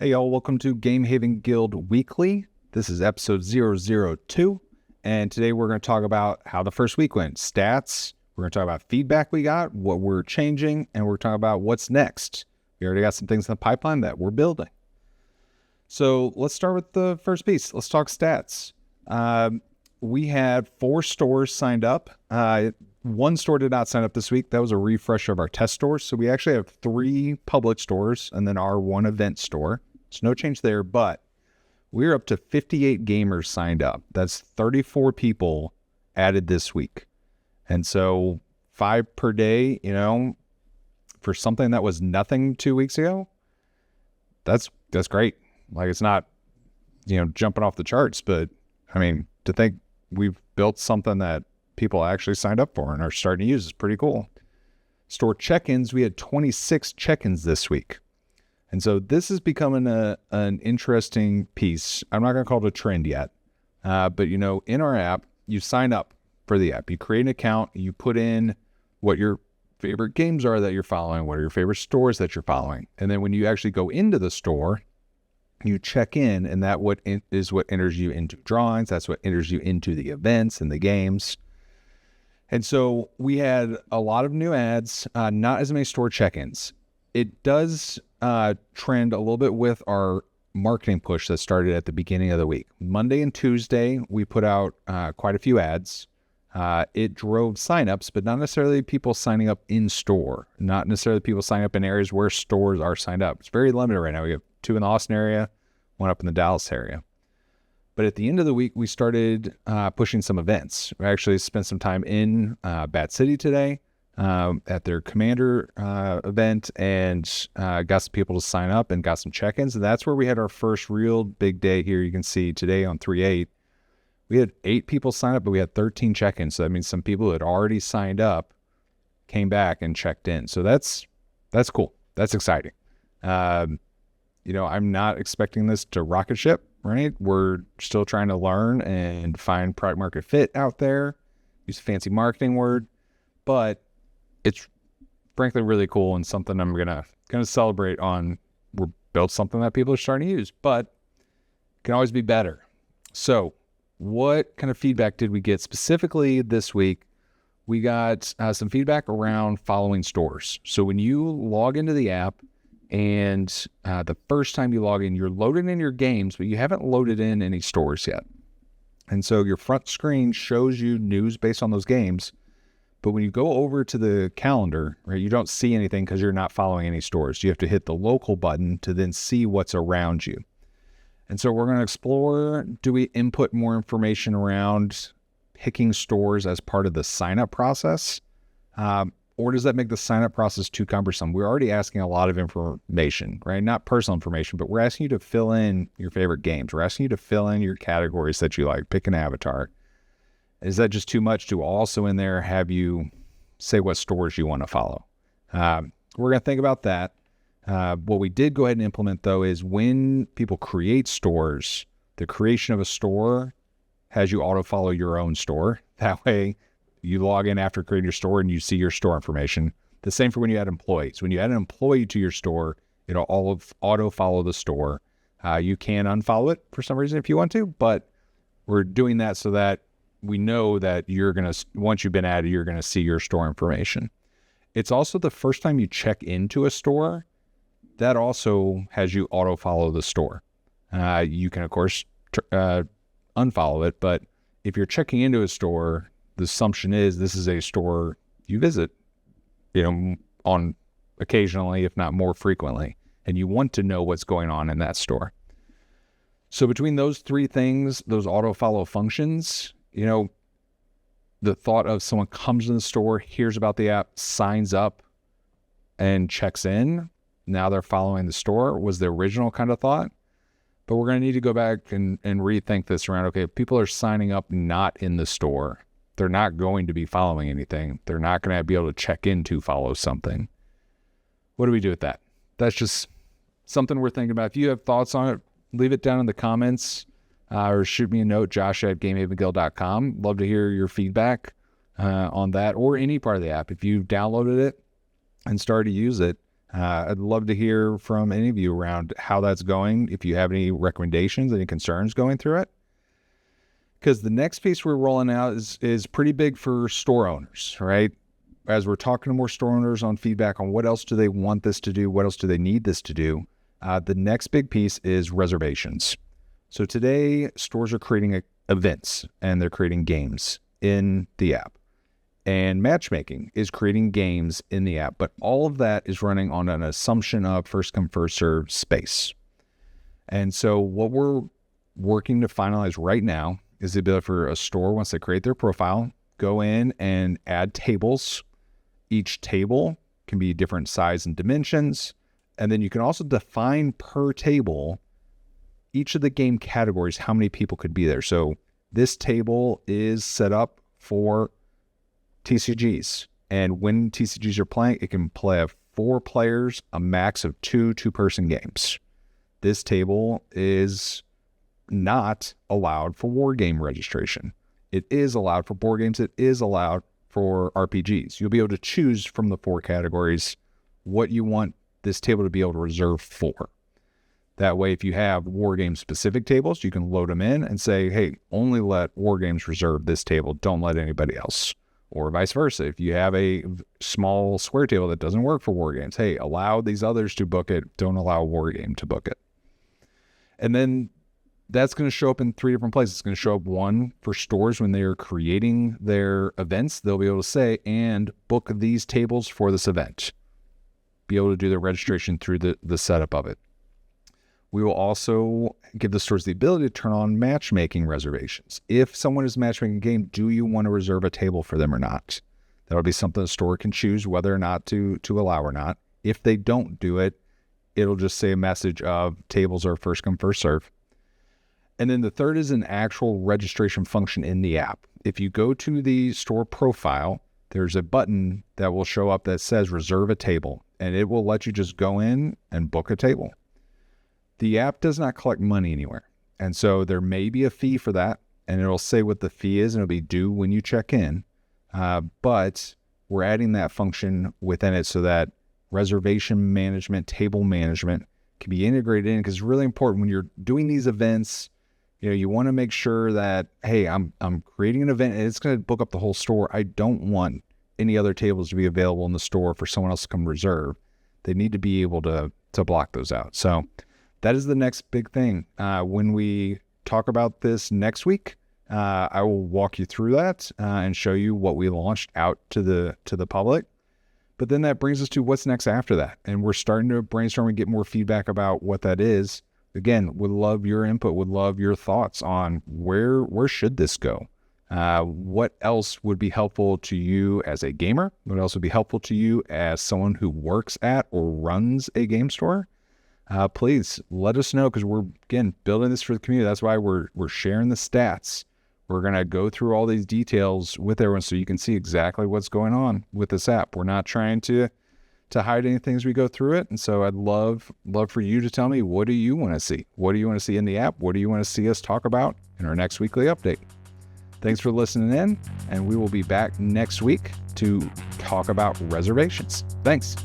Hey y'all, welcome to Game Haven Guild Weekly. This is episode 002, and today we're going to talk about how the first week went, stats, we're going to talk about feedback we got, what we're changing, and we're talking about what's next. We already got some things in the pipeline that we're building. So let's start with the first piece. Let's talk stats. We had 4 stores signed up. One store did not sign up this week. That was a refresh of our test stores. So we actually have 3 public stores and then our 1 event store. There's no change there, but we're up to 58 gamers signed up. That's 34 people added this week. And so 5 per day, for something that was nothing 2 weeks ago, that's great. Like, it's not, jumping off the charts, but I mean, to think we've built something that people actually signed up for and are starting to use is pretty cool. Store check-ins, we had 26 check-ins this week. And so this is becoming an interesting piece. I'm not going to call it a trend yet. But, in our app, you sign up for the app. You create an account. You put in what your favorite games are that you're following, what are your favorite stores that you're following. And then when you actually go into the store, you check in, and that is what enters you into drawings. That's what enters you into the events and the games. And so we had a lot of new ads, not as many store check-ins. It does trend a little bit with our marketing push that started at the beginning of the week. Monday and Tuesday, we put out quite a few ads. It drove signups, but not necessarily people signing up in store, not necessarily people signing up in areas where stores are signed up. It's very limited right now. We have 2 in the Austin area, 1 up in the Dallas area. But at the end of the week, we started pushing some events. We actually spent some time in Bat City today at their Commander event and got some people to sign up and got some check-ins. And that's where we had our first real big day here. You can see today on 3/8, we had 8 people sign up, but we had 13 check-ins. So that means some people who had already signed up came back and checked in. So that's cool. That's exciting. I'm not expecting this to rocket ship, right? We're still trying to learn and find product market fit out there. Use a fancy marketing word, but it's frankly really cool and something I'm gonna celebrate on. We're built something that people are starting to use, but it can always be better. So what kind of feedback did we get specifically this week? We got some feedback around following stores. So when you log into the app, and the first time you log in, you're loading in your games, but you haven't loaded in any stores yet. And so your front screen shows you news based on those games. But when you go over to the calendar, right, you don't see anything because you're not following any stores. You have to hit the local button to then see what's around you. And so we're going to explore, do we input more information around picking stores as part of the sign-up process? Or does that make the sign-up process too cumbersome? We're already asking a lot of information, right? Not personal information, but we're asking you to fill in your favorite games. We're asking you to fill in your categories that you like. Pick an avatar. Is that just too much to also in there have you say what stores you want to follow? We're going to think about that. What we did go ahead and implement, though, is when people create stores, the creation of a store has you auto-follow your own store. That way, you log in after creating your store and you see your store information. The same for when you add employees. When you add an employee to your store, it'll auto follow the store. You can unfollow it for some reason if you want to, but we're doing that so that we know that once you've been added, you're going to see your store information. It's also the first time you check into a store, that also has you auto follow the store. You can, of course, unfollow it, but if you're checking into a store, the assumption is this is a store you visit, on occasionally, if not more frequently, and you want to know what's going on in that store. So between those 3 things, those auto follow functions, the thought of someone comes in the store, hears about the app, signs up and checks in. Now they're following the store was the original kind of thought. But we're going to need to go back and rethink this around, okay, if people are signing up not in the store, they're not going to be following anything. They're not going to be able to check in to follow something. What do we do with that? That's just something we're thinking about. If you have thoughts on it, leave it down in the comments or shoot me a note, josh@gamehavenguild.com. Love to hear your feedback on that or any part of the app. If you've downloaded it and started to use it, I'd love to hear from any of you around how that's going, if you have any recommendations, any concerns going through it. Because the next piece we're rolling out is pretty big for store owners, right? As we're talking to more store owners on feedback on what else do they want this to do, what else do they need this to do, the next big piece is reservations. So today, stores are creating events and they're creating games in the app. And matchmaking is creating games in the app, but all of that is running on an assumption of first come, first serve space. And so what we're working to finalize right now is the ability for a store, once they create their profile, go in and add tables. Each table can be different size and dimensions. And then you can also define per table each of the game categories, how many people could be there. So this table is set up for TCGs. And when TCGs are playing, it can play 4 players, a max of 2 two-person games. This table is not allowed for war game registration. It is allowed for board games. It is allowed for RPGs. You'll be able to choose from the 4 categories what you want this table to be able to reserve for. That way, if you have war game specific tables, you can load them in and say, hey, only let war games reserve this table. Don't let anybody else. Or vice versa. If you have a small square table that doesn't work for war games, hey, allow these others to book it. Don't allow a war game to book it. And then that's going to show up in 3 different places. It's going to show up, one, for stores when they're creating their events. They'll be able to say, and book these tables for this event. Be able to do the registration through the setup of it. We will also give the stores the ability to turn on matchmaking reservations. If someone is matchmaking a game, do you want to reserve a table for them or not? That'll be something the store can choose whether or not to allow or not. If they don't do it, it'll just say a message of tables are first come, first serve. And then the third is an actual registration function in the app. If you go to the store profile, there's a button that will show up that says reserve a table, and it will let you just go in and book a table. The app does not collect money anywhere. And so there may be a fee for that, and it'll say what the fee is, and it'll be due when you check in. But we're adding that function within it so that reservation management, table management can be integrated in, because it's really important when you're doing these events. You want to make sure that, hey, I'm creating an event and it's going to book up the whole store. I don't want any other tables to be available in the store for someone else to come reserve. They need to be able to block those out. So that is the next big thing. When we talk about this next week, I will walk you through that and show you what we launched out to the public. But then that brings us to what's next after that. And we're starting to brainstorm and get more feedback about what that is. Again, would love your input, would love your thoughts on where should this go? What else would be helpful to you as a gamer? What else would be helpful to you as someone who works at or runs a game store? Please let us know, because we're, again, building this for the community. That's why we're sharing the stats. We're going to go through all these details with everyone so you can see exactly what's going on with this app. We're not trying to hide anything as we go through it. And so I'd love for you to tell me, what do you want to see? What do you want to see in the app? What do you want to see us talk about in our next weekly update? Thanks for listening in, and we will be back next week to talk about reservations. Thanks.